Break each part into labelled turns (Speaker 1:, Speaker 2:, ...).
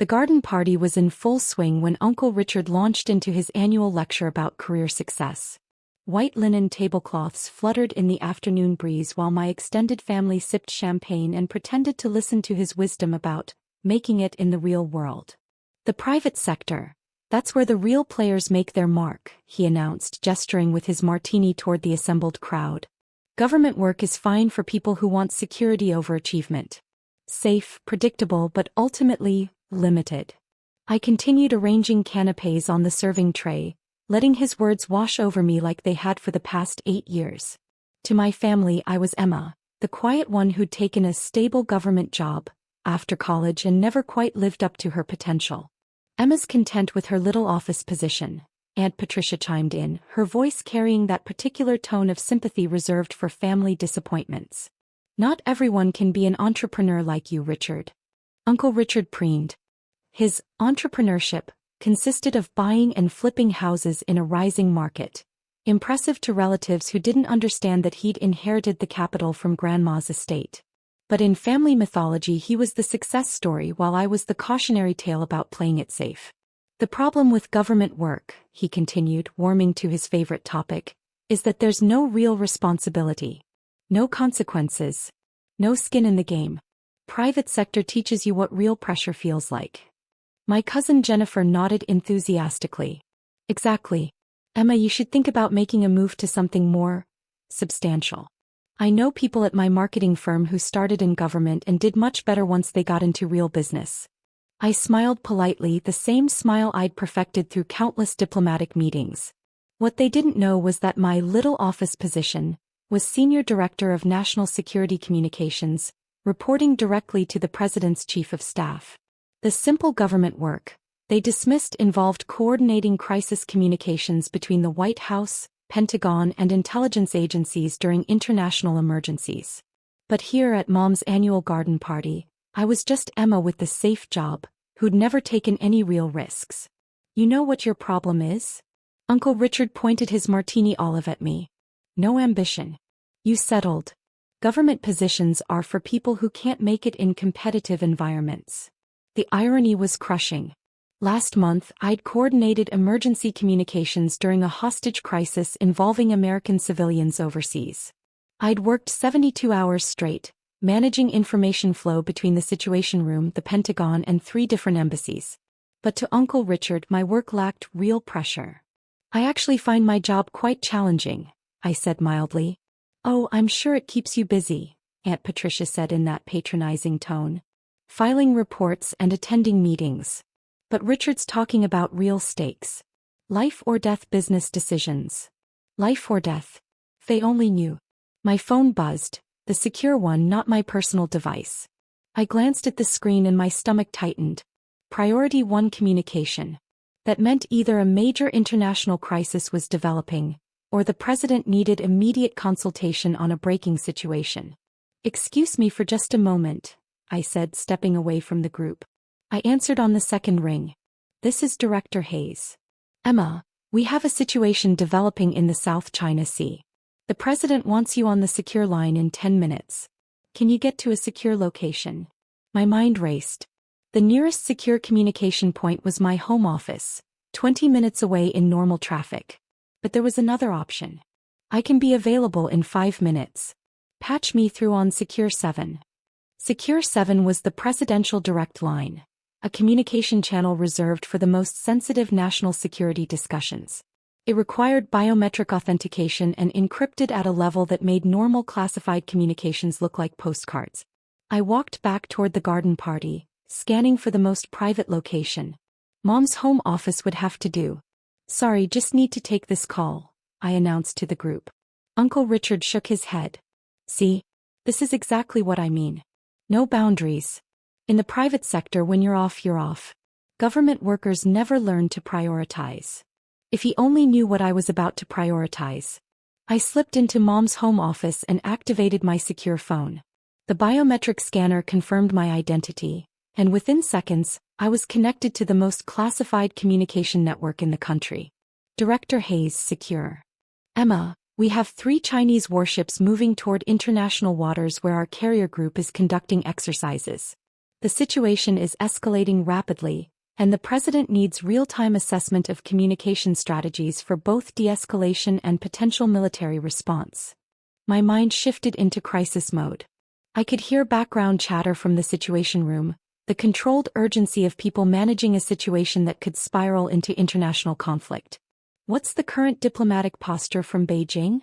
Speaker 1: The garden party was in full swing when Uncle Richard launched into his annual lecture about career success. White linen tablecloths fluttered in the afternoon breeze while my extended family sipped champagne and pretended to listen to his wisdom about making it in the real world. The private sector, that's where the real players make their mark, he announced, gesturing with his martini toward the assembled crowd. Government work is fine for people who want security over achievement. Safe, predictable, but ultimately limited. I continued arranging canapés on the serving tray, letting his words wash over me like they had for the past 8 years. To my family, I was Emma, the quiet one who'd taken a stable government job after college and never quite lived up to her potential. Emma's content with her little office position, Aunt Patricia chimed in, her voice carrying that particular tone of sympathy reserved for family disappointments. Not everyone can be an entrepreneur like you, Richard. Uncle Richard preened. His entrepreneurship consisted of buying and flipping houses in a rising market, impressive to relatives who didn't understand that he'd inherited the capital from Grandma's estate. But in family mythology he was the success story while I was the cautionary tale about playing it safe. The problem with government work, he continued, warming to his favorite topic, is that there's no real responsibility. No consequences. No skin in the game. Private sector teaches you what real pressure feels like. My cousin Jennifer nodded enthusiastically. Exactly. Emma, you should think about making a move to something more substantial. I know people at my marketing firm who started in government and did much better once they got into real business. I smiled politely, the same smile I'd perfected through countless diplomatic meetings. What they didn't know was that my little office position was Senior Director of National Security Communications, reporting directly to the President's Chief of Staff. The simple government work they dismissed involved coordinating crisis communications between the White House, Pentagon, and intelligence agencies during international emergencies. But here at Mom's annual garden party, I was just Emma with the safe job, who'd never taken any real risks. You know what your problem is? Uncle Richard pointed his martini olive at me. No ambition. You settled. Government positions are for people who can't make it in competitive environments. The irony was crushing. Last month, I'd coordinated emergency communications during a hostage crisis involving American civilians overseas. I'd worked 72 hours straight, managing information flow between the Situation Room, the Pentagon, and 3 different embassies. But to Uncle Richard, my work lacked real pressure. I actually find my job quite challenging, I said mildly. Oh, I'm sure it keeps you busy, Aunt Patricia said in that patronizing tone. Filing reports and attending meetings. But Richard's talking about real stakes. Life or death business decisions. Life or death. They only knew. My phone buzzed, the secure one, not my personal device. I glanced at the screen and my stomach tightened. Priority 1 communication. That meant either a major international crisis was developing, or the president needed immediate consultation on a breaking situation. Excuse me for just a moment, I said, stepping away from the group. I answered on the second ring. This is Director Hayes. Emma, we have a situation developing in the South China Sea. The president wants you on the secure line in 10 minutes. Can you get to a secure location? My mind raced. The nearest secure communication point was my home office, 20 minutes away in normal traffic. But there was another option. I can be available in 5 minutes. Patch me through on Secure 7. Secure 7 was the presidential direct line, a communication channel reserved for the most sensitive national security discussions. It required biometric authentication and encrypted at a level that made normal classified communications look like postcards. I walked back toward the garden party, scanning for the most private location. Mom's home office would have to do. Sorry, just need to take this call, I announced to the group. Uncle Richard shook his head. See? This is exactly what I mean. No boundaries. In the private sector, when you're off, you're off. Government workers never learn to prioritize. If he only knew what I was about to prioritize. I slipped into Mom's home office and activated my secure phone. The biometric scanner confirmed my identity, and within seconds, I was connected to the most classified communication network in the country. Director Hayes, secure. Emma, we have 3 Chinese warships moving toward international waters where our carrier group is conducting exercises. The situation is escalating rapidly, and the president needs real-time assessment of communication strategies for both de-escalation and potential military response. My mind shifted into crisis mode. I could hear background chatter from the situation room, the controlled urgency of people managing a situation that could spiral into international conflict. What's the current diplomatic posture from Beijing?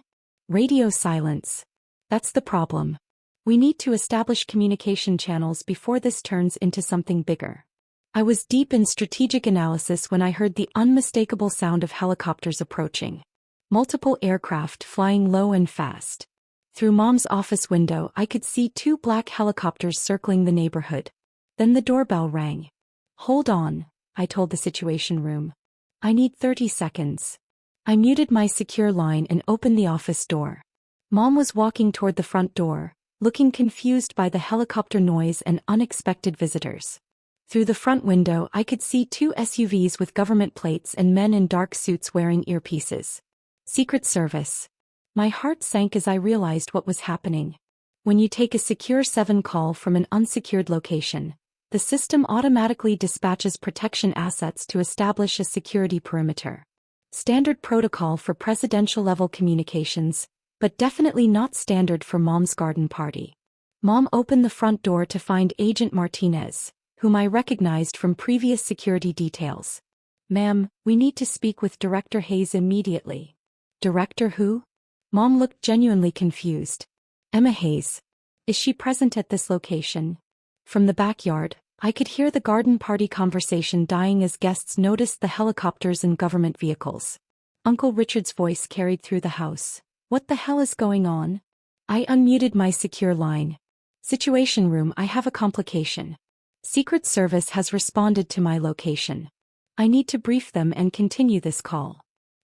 Speaker 1: Radio silence. That's the problem. We need to establish communication channels before this turns into something bigger. I was deep in strategic analysis when I heard the unmistakable sound of helicopters approaching. Multiple aircraft flying low and fast. Through Mom's office window, I could see 2 black helicopters circling the neighborhood. Then the doorbell rang. Hold on, I told the situation room. I need 30 seconds. I muted my secure line and opened the office door. Mom was walking toward the front door, looking confused by the helicopter noise and unexpected visitors. Through the front window, I could see 2 SUVs with government plates and men in dark suits wearing earpieces. Secret Service. My heart sank as I realized what was happening. When you take a Secure 7 call from an unsecured location, the system automatically dispatches protection assets to establish a security perimeter. Standard protocol for presidential-level communications, but definitely not standard for Mom's garden party. Mom opened the front door to find Agent Martinez, whom I recognized from previous security details. Ma'am, we need to speak with Director Hayes immediately. Director who? Mom looked genuinely confused. Emma Hayes. Is she present at this location? From the backyard, I could hear the garden party conversation dying as guests noticed the helicopters and government vehicles. Uncle Richard's voice carried through the house. What the hell is going on? I unmuted my secure line. Situation room, I have a complication. Secret Service has responded to my location. I need to brief them and continue this call.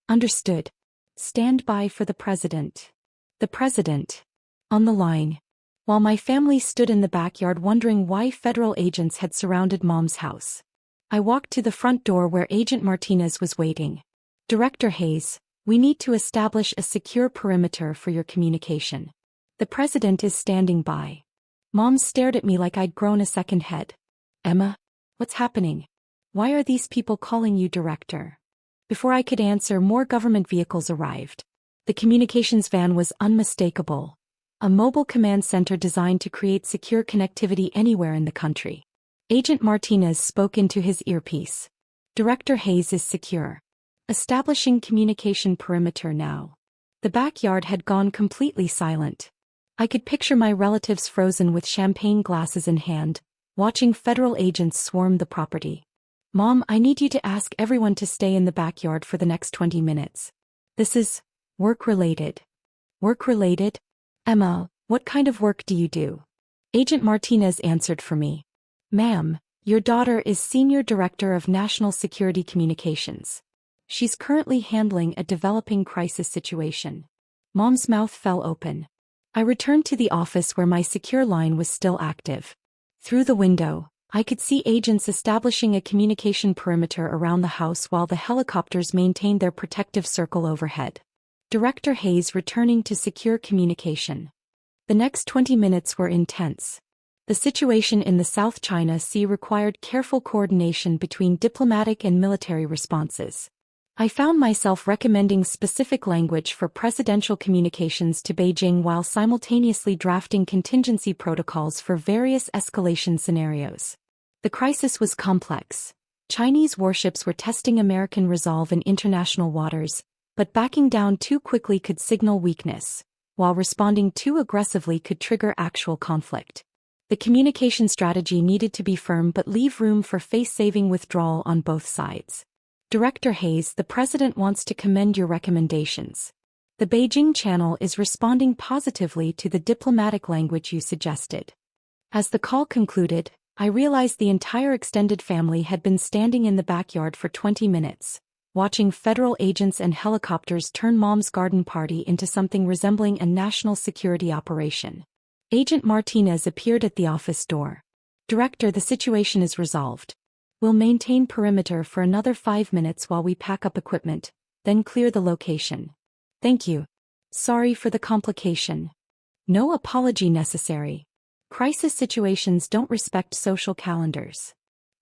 Speaker 1: Understood. Stand by for the president. The president. On the line. While my family stood in the backyard wondering why federal agents had surrounded Mom's house, I walked to the front door where Agent Martinez was waiting. Director Hayes, we need to establish a secure perimeter for your communication. The president is standing by. Mom stared at me like I'd grown a second head. Emma, what's happening? Why are these people calling you director? Before I could answer, more government vehicles arrived. The communications van was unmistakable. A mobile command center designed to create secure connectivity anywhere in the country. Agent Martinez spoke into his earpiece. Director Hayes is secure. Establishing communication perimeter now. The backyard had gone completely silent. I could picture my relatives frozen with champagne glasses in hand, watching federal agents swarm the property. Mom, I need you to ask everyone to stay in the backyard for the next 20 minutes. This is work-related. Work-related? Emma, what kind of work do you do? Agent Martinez answered for me. Ma'am, your daughter is Senior Director of National Security Communications. She's currently handling a developing crisis situation. Mom's mouth fell open. I returned to the office where my secure line was still active. Through the window, I could see agents establishing a communication perimeter around the house while the helicopters maintained their protective circle overhead. Director Hayes returning to secure communication. The next 20 minutes were intense. The situation in the South China Sea required careful coordination between diplomatic and military responses. I found myself recommending specific language for presidential communications to Beijing while simultaneously drafting contingency protocols for various escalation scenarios. The crisis was complex. Chinese warships were testing American resolve in international waters, but backing down too quickly could signal weakness, while responding too aggressively could trigger actual conflict. The communication strategy needed to be firm but leave room for face-saving withdrawal on both sides. Director Hayes, the president wants to commend your recommendations. The Beijing channel is responding positively to the diplomatic language you suggested. As the call concluded, I realized the entire extended family had been standing in the backyard for 20 minutes, watching federal agents and helicopters turn Mom's garden party into something resembling a national security operation. Agent Martinez appeared at the office door. Director, the situation is resolved. We'll maintain perimeter for another 5 minutes while we pack up equipment, then clear the location. Thank you. Sorry for the complication. No apology necessary. Crisis situations don't respect social calendars.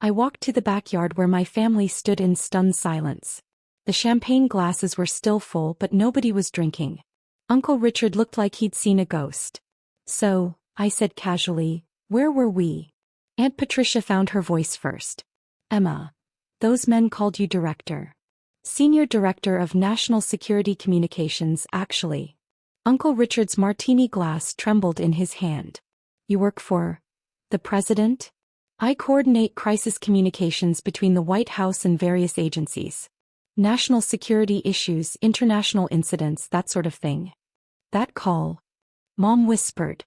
Speaker 1: I walked to the backyard where my family stood in stunned silence. The champagne glasses were still full, but nobody was drinking. Uncle Richard looked like he'd seen a ghost. "So," I said casually, "where were we?" Aunt Patricia found her voice first. "Emma, those men called you director. Senior Director of National Security Communications, actually." Uncle Richard's martini glass trembled in his hand. "You work for the president?" "I coordinate crisis communications between the White House and various agencies. National security issues, international incidents, that sort of thing." "That call," Mom whispered.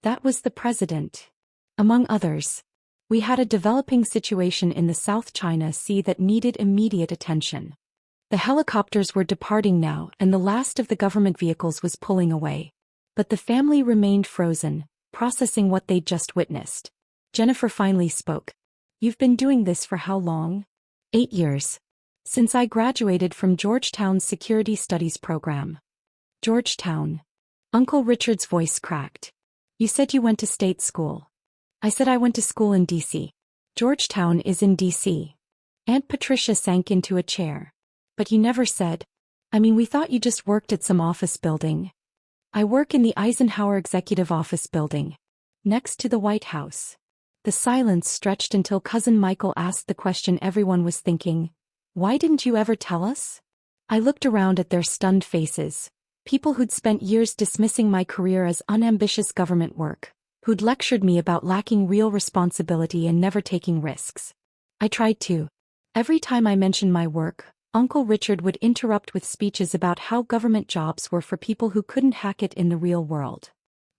Speaker 1: "That was the president. Among others. We had a developing situation in the South China Sea that needed immediate attention. The helicopters were departing now, and the last of the government vehicles was pulling away. But the family remained frozen, processing what they'd just witnessed. Jennifer finally spoke. "You've been doing this for how long?" 8 years. Since I graduated from Georgetown's Security Studies program." "Georgetown?" Uncle Richard's voice cracked. "You said you went to state school." "I said I went to school in D.C. Georgetown is in D.C. Aunt Patricia sank into a chair. "But you never said. I mean, we thought you just worked at some office building." "I work in the Eisenhower Executive Office Building, next to the White House." The silence stretched until Cousin Michael asked the question everyone was thinking. "Why didn't you ever tell us?" I looked around at their stunned faces. People who'd spent years dismissing my career as unambitious government work, who'd lectured me about lacking real responsibility and never taking risks. I tried to. Every time I mentioned my work, Uncle Richard would interrupt with speeches about how government jobs were for people who couldn't hack it in the real world.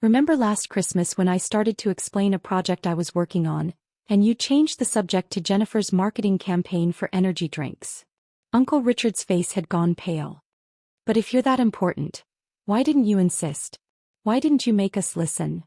Speaker 1: "Remember last Christmas when I started to explain a project I was working on, and you changed the subject to Jennifer's marketing campaign for energy drinks?" Uncle Richard's face had gone pale. "But if you're that important, why didn't you insist? Why didn't you make us listen?"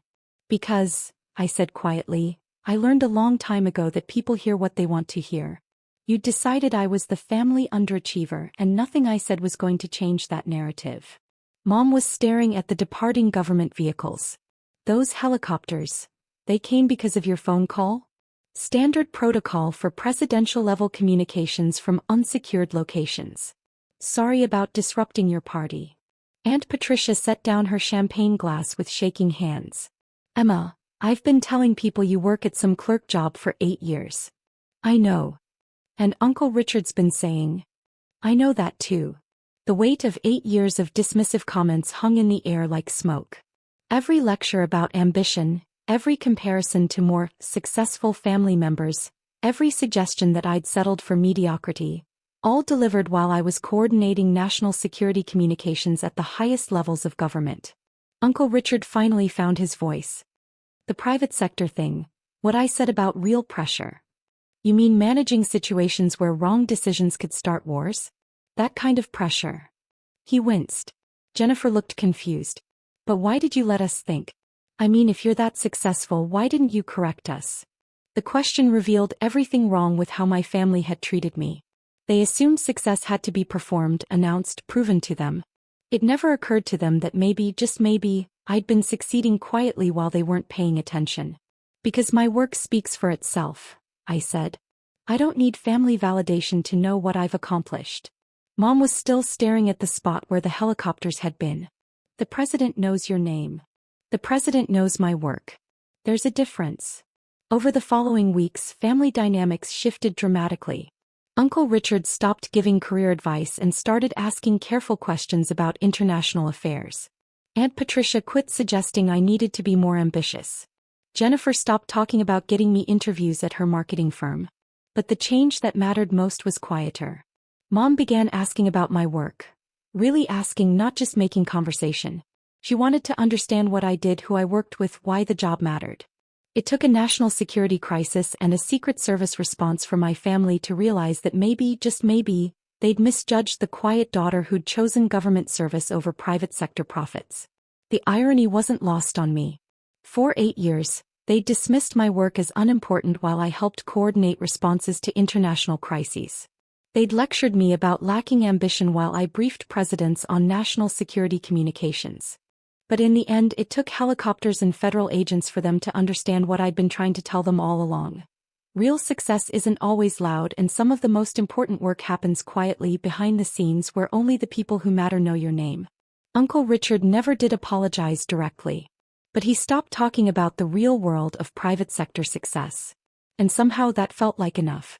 Speaker 1: "Because," I said quietly, "I learned a long time ago that people hear what they want to hear. You decided I was the family underachiever, and nothing I said was going to change that narrative." Mom was staring at the departing government vehicles. "Those helicopters, they came because of your phone call? Standard protocol for presidential-level communications from unsecured locations. Sorry about disrupting your party." Aunt Patricia set down her champagne glass with shaking hands. "Emma, I've been telling people you work at some clerk job for 8 years. I know. And Uncle Richard's been saying. I know that too." The weight of 8 years of dismissive comments hung in the air like smoke. Every lecture about ambition, every comparison to more successful family members, every suggestion that I'd settled for mediocrity, all delivered while I was coordinating national security communications at the highest levels of government. Uncle Richard finally found his voice. "The private sector thing, what I said about real pressure. You mean managing situations where wrong decisions could start wars? That kind of pressure." He winced. Jennifer looked confused. "But why did you let us think? I mean, if you're that successful, why didn't you correct us?" The question revealed everything wrong with how my family had treated me. They assumed success had to be performed, announced, proven to them. It never occurred to them that maybe, just maybe, I'd been succeeding quietly while they weren't paying attention. "Because my work speaks for itself," I said. "I don't need family validation to know what I've accomplished." Mom was still staring at the spot where the helicopters had been. "The president knows your name. The president knows my work. There's a difference." Over the following weeks, family dynamics shifted dramatically. Uncle Richard stopped giving career advice and started asking careful questions about international affairs. Aunt Patricia quit suggesting I needed to be more ambitious. Jennifer stopped talking about getting me interviews at her marketing firm. But the change that mattered most was quieter. Mom began asking about my work. Really asking, not just making conversation. She wanted to understand what I did, who I worked with, why the job mattered. It took a national security crisis and a Secret Service response for my family to realize that maybe, just maybe, they'd misjudged the quiet daughter who'd chosen government service over private sector profits. The irony wasn't lost on me. For 8 years, they dismissed my work as unimportant while I helped coordinate responses to international crises. They'd lectured me about lacking ambition while I briefed presidents on national security communications. But in the end, it took helicopters and federal agents for them to understand what I'd been trying to tell them all along. Real success isn't always loud, and some of the most important work happens quietly behind the scenes where only the people who matter know your name. Uncle Richard never did apologize directly. But he stopped talking about the real world of private sector success. And somehow that felt like enough.